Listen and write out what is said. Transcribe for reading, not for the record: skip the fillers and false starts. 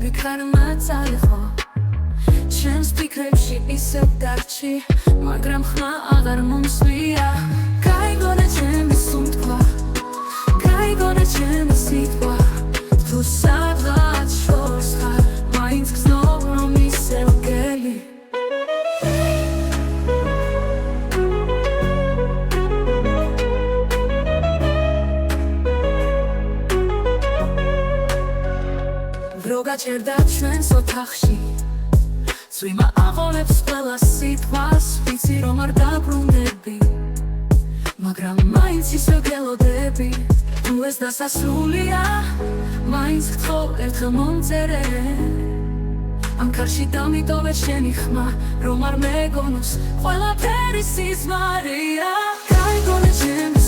სიტყვები ქარმაწალიხო ჩემს ფიქრებში ისევ დარჩი მაგრამ ხმა აღარ მომსვლია გაიგონა ჩემი სუნთქვა გაიგონა ჩემი სიტყვა თუ სადღაც შორს ხარ მაინც გზნობ რომ ისევ გელი გაჩერდა ჩვენს ოთახში წვიმა აღონებს ყველა სიტყვას ვიცი რომ არ დაბრუნდები მაგრამ მაინც ისევ გელოდები თუ ეს დასასრულია მაინც გთხოვ ერთხელ მომწერე ამ ქარში დამიტოვე შენი ხმა რომ არ მეგონოს ყველაფერი სიზმარია გაიგონა ჩემი